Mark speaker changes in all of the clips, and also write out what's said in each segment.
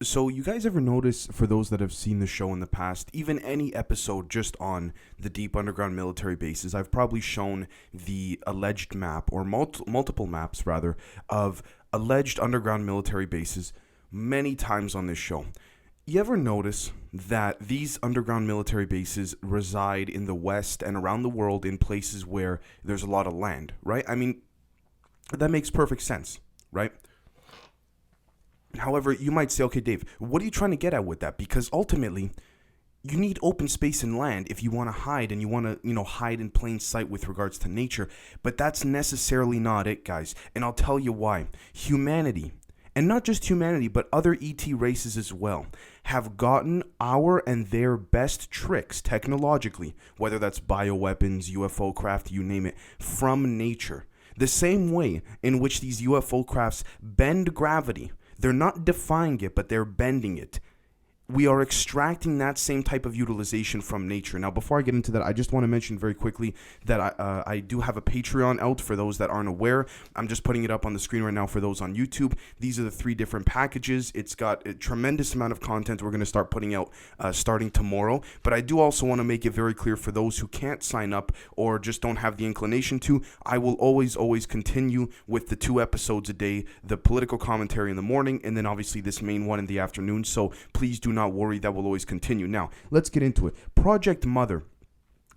Speaker 1: So, you guys ever notice, for those that have seen the show in the past, even any episode just on the deep underground military bases, I've probably shown the alleged map, or multiple maps rather, of alleged underground military bases many times on this show. You ever notice that these underground military bases reside in the West and around the world in places where there's a lot of land, right? I mean, that makes perfect sense, right? However, you might say, okay, Dave, what are you trying to get at with that? Because ultimately, you need open space and land if you want to hide and you want to, hide in plain sight with regards to nature. But that's necessarily not it, guys. And I'll tell you why. Humanity, and not just humanity, but other ET races as well, have gotten our and their best tricks technologically, whether that's bioweapons, UFO craft, you name it, from nature. The same way in which these UFO crafts bend gravity. They're not defying it, but they're bending it. We are extracting that same type of utilization from nature. Now, before I get into that, I just want to mention very quickly that I do have a Patreon out for those that aren't aware. I'm just putting it up on the screen right now for those on YouTube. These are the 3 different packages. It's got a tremendous amount of content we're going to start putting out starting tomorrow. But I do also want to make it very clear for those who can't sign up or just don't have the inclination to, I will always continue with the 2 episodes a day, the political commentary in the morning, and then obviously this main one in the afternoon. So please do not worry, that will always continue. Now, let's get into it. Project Mother,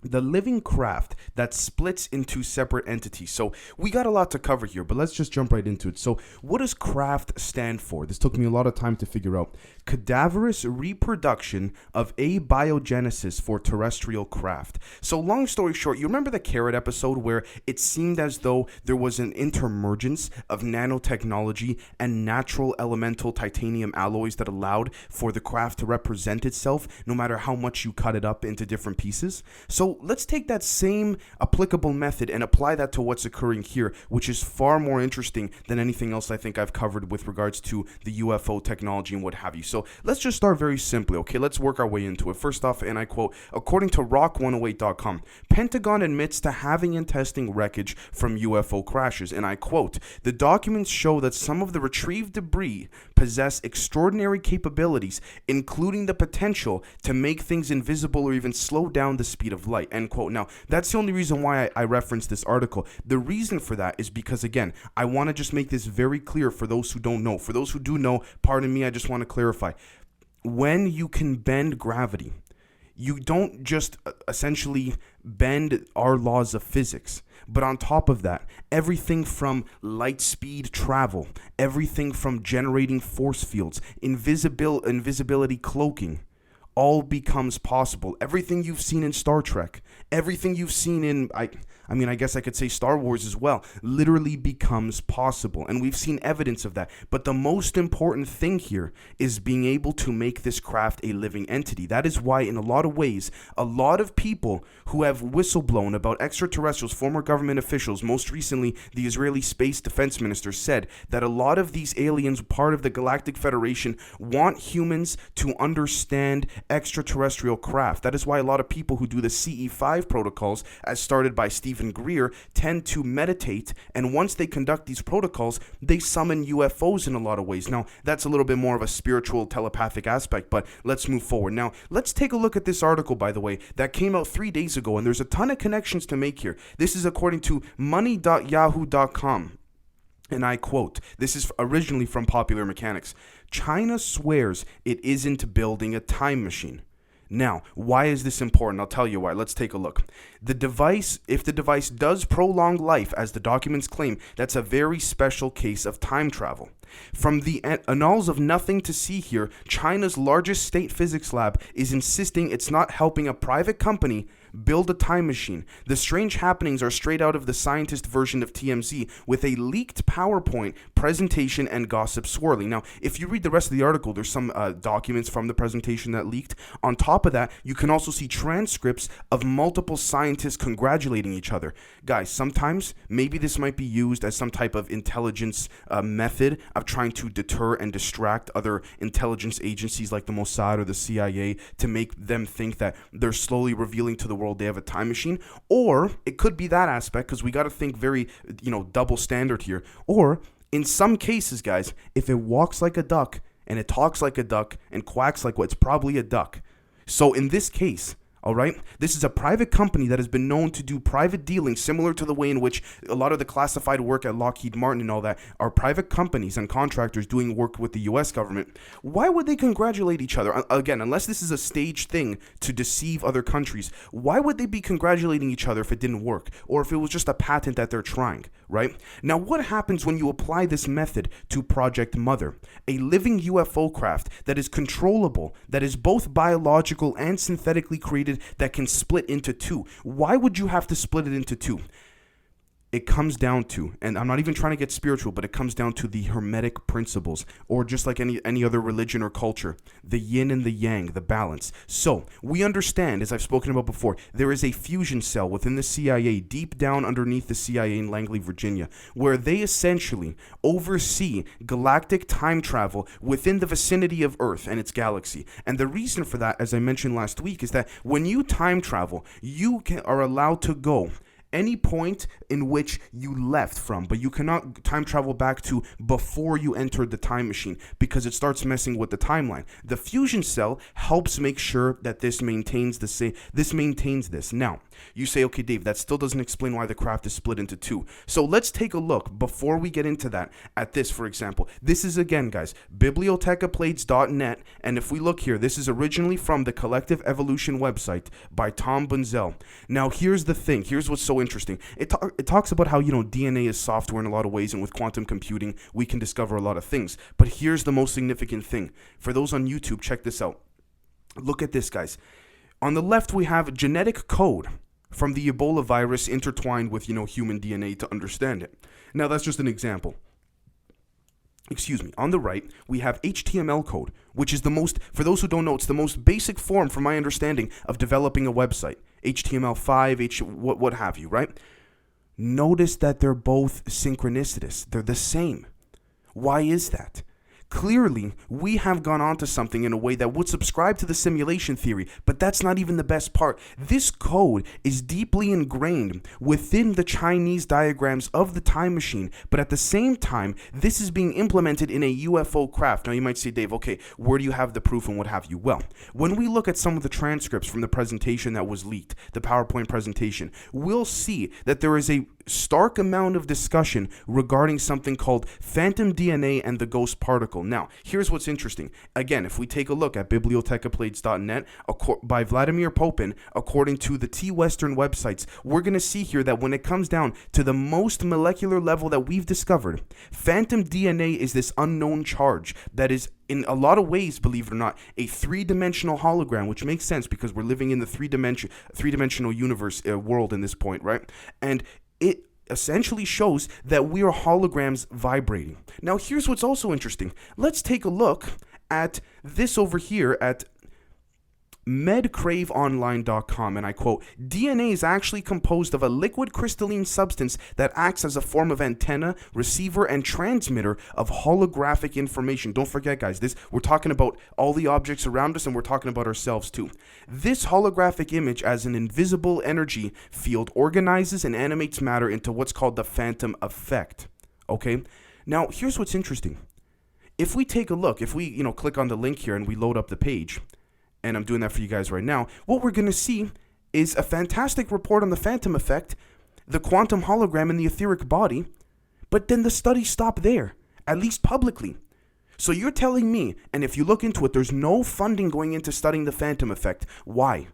Speaker 1: the living craft that splits into separate entities. So we got a lot to cover here, but let's just jump right into it. So what does craft stand for? This took me a lot of time to figure out. Cadaverous reproduction of abiogenesis for terrestrial craft. So long story short, you remember the Carrot episode where it seemed as though there was an intermergence of nanotechnology and natural elemental titanium alloys that allowed for the craft to represent itself no matter how much you cut it up into different pieces? So let's take that same applicable method and apply that to what's occurring here, which is far more interesting than anything else I think I've covered with regards to the UFO technology and what have you. So let's just start very simply, okay? Let's work our way into it. First off, and I quote, according to rock108.com, Pentagon admits to having and testing wreckage from UFO crashes, and I quote, the documents show that some of the retrieved debris possess extraordinary capabilities, including the potential to make things invisible or even slow down the speed of light, end quote. Now, that's the only reason why I referenced this article. The reason for that is because, again, I want to just make this very clear for those who don't know. For those who do know, pardon me, I just want to clarify. When you can bend gravity, you don't just essentially bend our laws of physics. But on top of that, everything from light speed travel, everything from generating force fields, invisibility cloaking, all becomes possible. Everything you've seen in Star Trek, everything you've seen in, I guess I could say Star Wars as well, literally becomes possible. And we've seen evidence of that. But the most important thing here is being able to make this craft a living entity. That is why, in a lot of ways, a lot of people who have whistleblown about extraterrestrials, former government officials, most recently the Israeli Space Defense Minister, said that a lot of these aliens, part of the Galactic Federation, want humans to understand extraterrestrial craft. That is why a lot of people who do the CE5 protocols, as started by Stephen Greer, tend to meditate, and once they conduct these protocols, they summon UFOs in a lot of ways. Now, that's a little bit more of a spiritual, telepathic aspect, but let's move forward. Now, let's take a look at this article, by the way, that came out 3 days ago, and there's a ton of connections to make here. This is according to money.yahoo.com. And I quote, this is originally from Popular Mechanics. China swears it isn't building a time machine. Now, why is this important? I'll tell you why. Let's take a look. If the device does prolong life, as the documents claim, that's a very special case of time travel. From the annals of nothing to see here, China's largest state physics lab is insisting it's not helping a private company build a time machine. The strange happenings are straight out of the scientist version of TMZ, with a leaked PowerPoint presentation and gossip swirling. Now, if you read the rest of the article, there's some documents from the presentation that leaked. On top of that, you can also see transcripts of multiple scientists congratulating each other. Guys, sometimes maybe this might be used as some type of intelligence method of trying to deter and distract other intelligence agencies like the Mossad or the CIA to make them think that they're slowly revealing to the world they have a time machine. Or it could be that aspect, because we got to think very, double standard here. Or in some cases, guys, if it walks like a duck and it talks like a duck and quacks like what's probably a duck. So in this case, all right, this is a private company that has been known to do private dealing, similar to the way in which a lot of the classified work at Lockheed Martin and all that are private companies and contractors doing work with the U.S. government. Why would they congratulate each other? Again, unless this is a staged thing to deceive other countries, why would they be congratulating each other if it didn't work, or if it was just a patent that they're trying, right? Now, what happens when you apply this method to Project Mother, a living UFO craft that is controllable, that is both biological and synthetically created, that can split into two? Why would you have to split it into two? It comes down to, and I'm not even trying to get spiritual, but it comes down to the Hermetic principles, or just like any other religion or culture, the yin and the yang, the balance. So we understand, as I've spoken about before, there is a fusion cell within the CIA, deep down underneath the CIA in Langley, Virginia, where they essentially oversee galactic time travel within the vicinity of Earth and its galaxy. And the reason for that, as I mentioned last week, is that when you time travel, you are allowed to go any point in which you left from, but you cannot time travel back to before you entered the time machine, because it starts messing with the timeline. The fusion cell helps make sure that this maintains this. Now, you say, okay, Dave, that still doesn't explain why the craft is split into two. So let's take a look, before we get into that, at this, for example. This is, again, guys, bibliotecaplates.net, and if we look here, this is originally from the Collective Evolution website by Tom Bunzel. Now, here's the thing. Here's what's so interesting. It talks about how, DNA is software in a lot of ways, and with quantum computing, we can discover a lot of things. But here's the most significant thing. For those on YouTube, check this out. Look at this, guys. On the left, we have genetic code from the Ebola virus intertwined with, human DNA to understand it. Now, that's just an example. Excuse me. On the right, we have HTML code, which is for those who don't know, it's the most basic form, from my understanding, of developing a website. HTML5, what have you, right? Notice that they're both synchronicitous. They're the same. Why is that? Clearly, we have gone on to something in a way that would subscribe to the simulation theory, but that's not even the best part. This code is deeply ingrained within the Chinese diagrams of the time machine, but at the same time, this is being implemented in a UFO craft. Now, you might say, Dave, okay, where do you have the proof and what have you? Well, when we look at some of the transcripts from the presentation that was leaked, the PowerPoint presentation, we'll see that there is a stark amount of discussion regarding something called phantom DNA and the ghost particle. Now, here's what's interesting. Again, if we take a look at bibliotecaplates.net by Vladimir Popin, according to the T-Western websites, we're going to see here that when it comes down to the most molecular level that we've discovered, phantom DNA is this unknown charge that is, in a lot of ways, believe it or not, a three-dimensional hologram, which makes sense because we're living in the three-dimensional universe world in this point, right? And it essentially shows that we are holograms vibrating. Now, here's what's also interesting. Let's take a look at this over here at medcraveonline.com, and I quote, DNA is actually composed of a liquid crystalline substance that acts as a form of antenna, receiver, and transmitter of holographic information. Don't forget, guys, we're talking about all the objects around us, and we're talking about ourselves too. This holographic image, as an invisible energy field, organizes and animates matter into what's called the phantom effect. Okay? Now, here's what's interesting. If we take a look, if we, click on the link here and we load up the page, and I'm doing that for you guys right now, what we're going to see is a fantastic report on the phantom effect, the quantum hologram in the etheric body, but then the studies stop there, at least publicly. So you're telling me, and if you look into it, there's no funding going into studying the phantom effect. Why?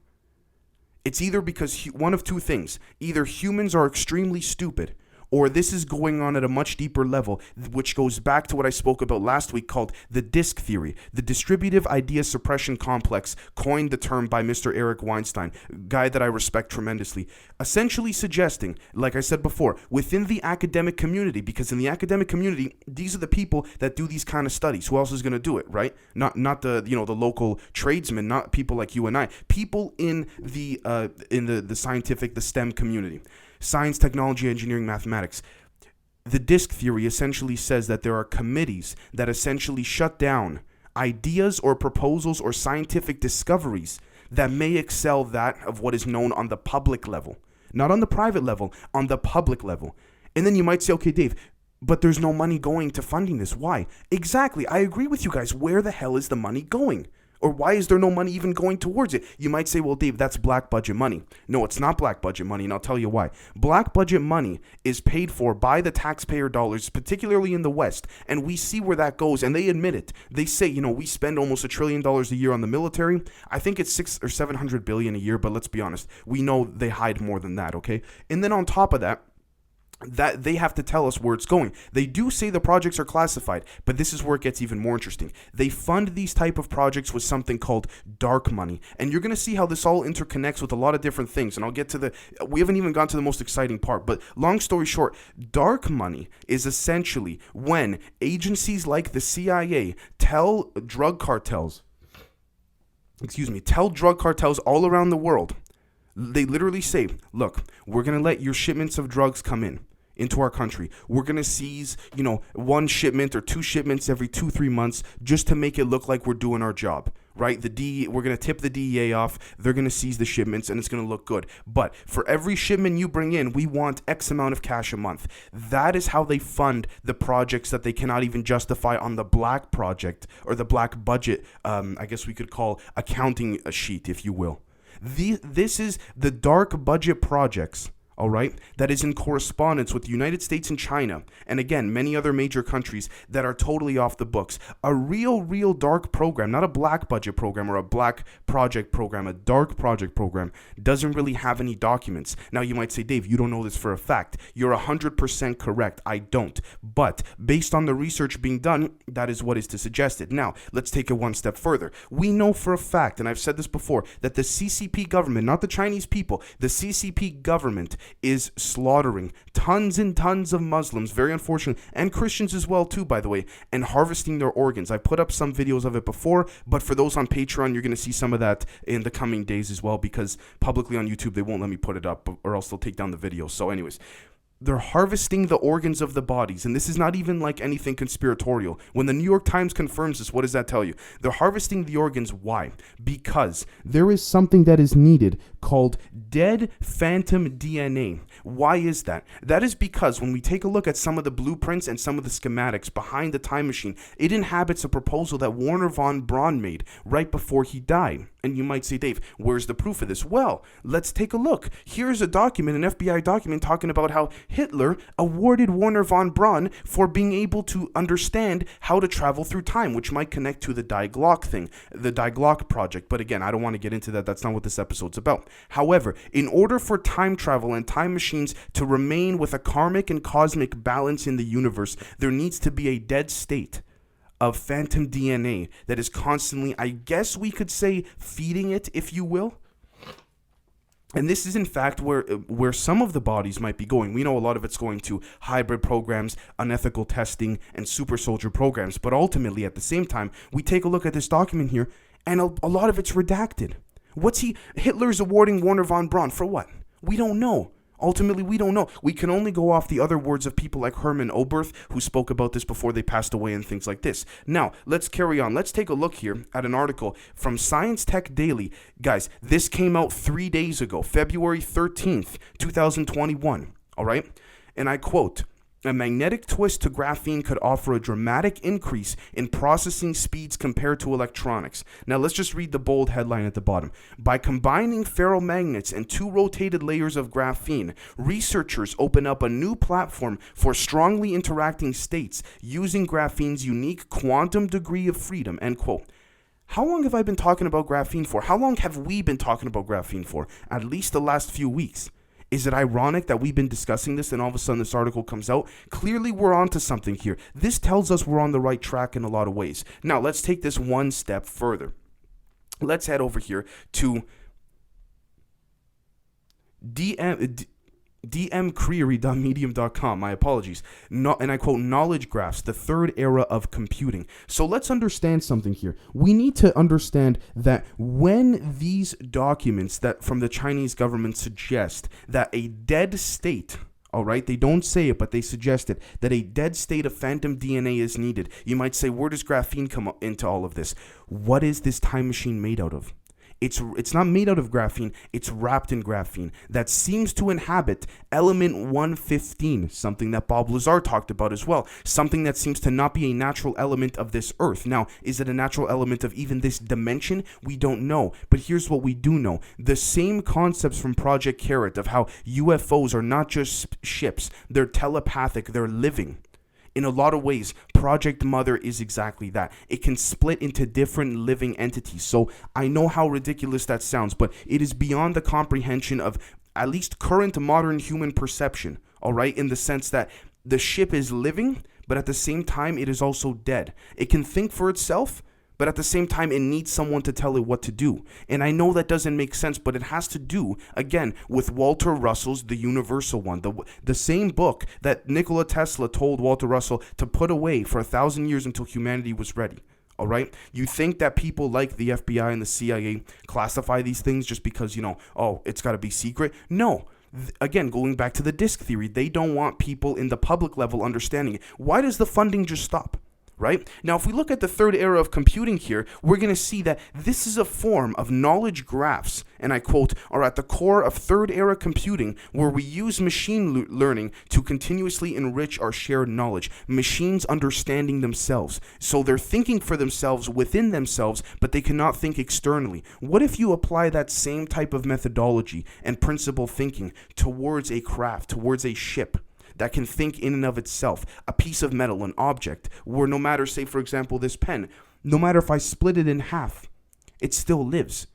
Speaker 1: It's either because one of two things. Either humans are extremely stupid, or this is going on at a much deeper level, which goes back to what I spoke about last week called the disk theory. The distributive idea suppression complex, coined the term by Mr. Eric Weinstein, a guy that I respect tremendously, essentially suggesting, like I said before, within the academic community, because in the academic community, these are the people that do these kind of studies. Who else is going to do it, right? Not the the local tradesmen, not people like you and I. People in the scientific, the STEM community. Science, technology, engineering, mathematics. The disk theory essentially says that there are committees that essentially shut down ideas or proposals or scientific discoveries that may excel that of what is known on the public level. Not on the private level, on the public level. And then you might say, okay, Dave, but there's no money going to funding this. Why? Exactly. I agree with you guys. Where the hell is the money going? Or why is there no money even going towards it? You might say, well, Dave, that's black budget money. No, it's not black budget money, and I'll tell you why. Black budget money is paid for by the taxpayer dollars, particularly in the West, and we see where that goes, and they admit it. They say, we spend almost $1 trillion a year on the military. I think it's 600 or 700 billion a year, but let's be honest. We know they hide more than that, okay? And then on top of that they have to tell us where it's going. They do say the projects are classified, but this is where it gets even more interesting. They fund these type of projects with something called dark money, and you're going to see how this all interconnects with a lot of different things, and I'll get to we haven't even gone to the most exciting part, but long story short, dark money is essentially when agencies like the CIA tell drug cartels all around the world. They literally say, look, we're going to let your shipments of drugs come into our country. We're going to seize, one shipment or two shipments every 2-3 months just to make it look like we're doing our job, right? We're going to tip the DEA off. They're going to seize the shipments and it's going to look good. But for every shipment you bring in, we want X amount of cash a month. That is how they fund the projects that they cannot even justify on the black project or the black budget, I guess we could call accounting sheet, if you will. This is the dark budget projects, all right, that is in correspondence with the United States and China, and again, many other major countries that are totally off the books. A real dark program, not a black budget program or a black project program, a dark project program, doesn't really have any documents. Now, you might say, Dave, you don't know this for a fact. You're 100% correct. I don't. But based on the research being done, that is what is to suggest it. Now, let's take it one step further. We know for a fact, and I've said this before, that the CCP government, not the Chinese people, the CCP government is slaughtering tons and tons of Muslims, very unfortunate, and Christians as well too, by the way, and harvesting their organs. I put up some videos of it before, but for those on Patreon, you're going to see some of that in the coming days as well, because publicly on YouTube, they won't let me put it up, or else they'll take down the video. So anyways, they're harvesting the organs of the bodies, and this is not even like anything conspiratorial. When the New York Times confirms this, what does that tell you? They're harvesting the organs. Why? Because there is something that is needed called dead phantom DNA. Why is that? That is because when we take a look at some of the blueprints and some of the schematics behind the time machine, it inhabits a proposal that Wernher von Braun made right before he died. And you might say, Dave, where's the proof of this? Well, let's take a look. Here's a document, an FBI document, talking about how Hitler awarded Wernher von Braun for being able to understand how to travel through time, which might connect to the Die Glocke thing, the Die Glocke project. But again, I don't want to get into that. That's not what this episode's about. However, in order for time travel and time machines to remain with a karmic and cosmic balance in the universe, there needs to be a dead state of phantom DNA that is constantly, I guess we could say, feeding it, if you will. And this is, in fact, where some of the bodies might be going. We know a lot of it's going to hybrid programs, unethical testing, and super soldier programs. But ultimately, at the same time, we take a look at this document here, and a lot of it's redacted. Hitler's awarding Wernher von Braun for what? We don't know. Ultimately, we don't know. We can only go off the other words of people like Herman Oberth, who spoke about this before they passed away and things like this. Now, let's carry on. Let's take a look here at an article from Science Tech Daily. Guys, this came out 3 days ago, February 13th, 2021. All right? And I quote, "A magnetic twist to graphene could offer a dramatic increase in processing speeds compared to electronics." Now, let's just read the bold headline at the bottom. "By combining ferromagnets and 2 rotated layers of graphene, researchers open up a new platform for strongly interacting states using graphene's unique quantum degree of freedom," end quote. How long have I been talking about graphene for? How long have we been talking about graphene for? At least the last few weeks. Is it ironic that we've been discussing this and all of a sudden this article comes out? Clearly, we're onto something here. This tells us we're on the right track in a lot of ways. Now, let's take this one step further. Let's head over here to dmcreary.medium.com. My apologies. And I quote, "Knowledge graphs, the third era of computing." So let's understand something here. We need to understand that when these documents that from the Chinese government suggest that a dead state, all right, they don't say it, but they suggest it, that a dead state of phantom DNA is needed. You might say, where does graphene come into all of this? What is this time machine made out of? It's not made out of graphene, it's wrapped in graphene that seems to inhabit element 115, something that Bob Lazar talked about as well, something that seems to not be a natural element of this earth. Now, is it a natural element of even this dimension? We don't know, but here's what we do know. The same concepts from Project Carrot of how UFOs are not just ships, they're telepathic, they're living. In a lot of ways, Project Mother is exactly that. It can split into different living entities. So I know how ridiculous that sounds, but it is beyond the comprehension of at least current modern human perception, all right? In the sense that the ship is living, but at the same time, it is also dead. It can think for itself, but at the same time, it needs someone to tell it what to do. And I know that doesn't make sense, but it has to do, again, with Walter Russell's The Universal One, the same book that Nikola Tesla told Walter Russell to put away for 1,000 years until humanity was ready. All right? You think that people like the FBI and the CIA classify these things just because, oh, it's got to be secret? No. Again, going back to the disk theory, they don't want people in the public level understanding it. Why does the funding just stop? Right? Now, if we look at the third era of computing here, we're going to see that this is a form of knowledge graphs, and I quote, are at the core of third era computing, where we use machine learning to continuously enrich our shared knowledge. Machines understanding themselves. So they're thinking for themselves within themselves, but they cannot think externally. What if you apply that same type of methodology and principle thinking towards a craft, towards a ship that can think in and of itself, a piece of metal, an object, where no matter, say for example, this pen, no matter if I split it in half, it still lives.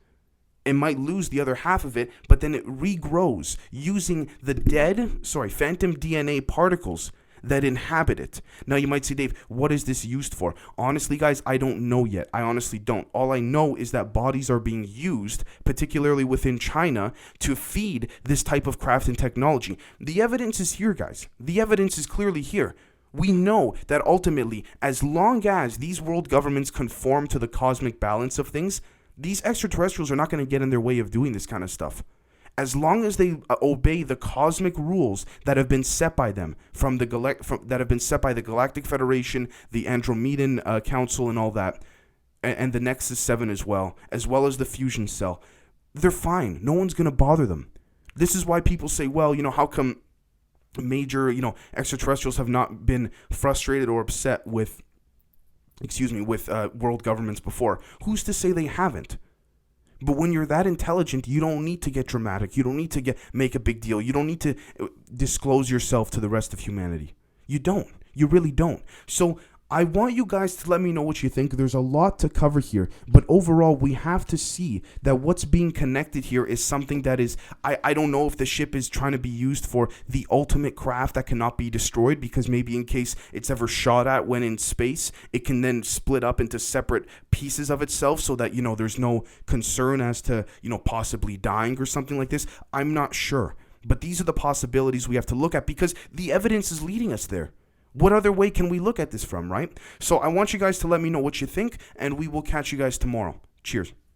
Speaker 1: It might lose the other half of it, but then it regrows using the phantom DNA particles that inhabit it. Now you might say, Dave, what is this used for? Honestly, guys, I don't know yet. I honestly don't. All I know is that bodies are being used, particularly within China, to feed this type of craft and technology. The evidence is here, guys. The evidence is clearly here. We know that ultimately, as long as these world governments conform to the cosmic balance of things, these extraterrestrials are not going to get in their way of doing this kind of stuff. As long as they obey the cosmic rules that have been set by them that have been set by the Galactic Federation, the Andromedan Council, and all that, and the Nexus 7 as well as the fusion cell, they're fine. No one's gonna bother them. This is why people say, well, how come major, extraterrestrials have not been frustrated or upset with world governments before? Who's to say they haven't? But when you're that intelligent, you don't need to get dramatic. You don't need to make a big deal. You don't need to disclose yourself to the rest of humanity. You don't. You really don't. So I want you guys to let me know what you think. There's a lot to cover here, but overall, we have to see that what's being connected here is something that is, I don't know if the ship is trying to be used for the ultimate craft that cannot be destroyed, because maybe in case it's ever shot at when in space, it can then split up into separate pieces of itself so that, there's no concern as to, possibly dying or something like this. I'm not sure, but these are the possibilities we have to look at because the evidence is leading us there. What other way can we look at this from, right? So I want you guys to let me know what you think, and we will catch you guys tomorrow. Cheers.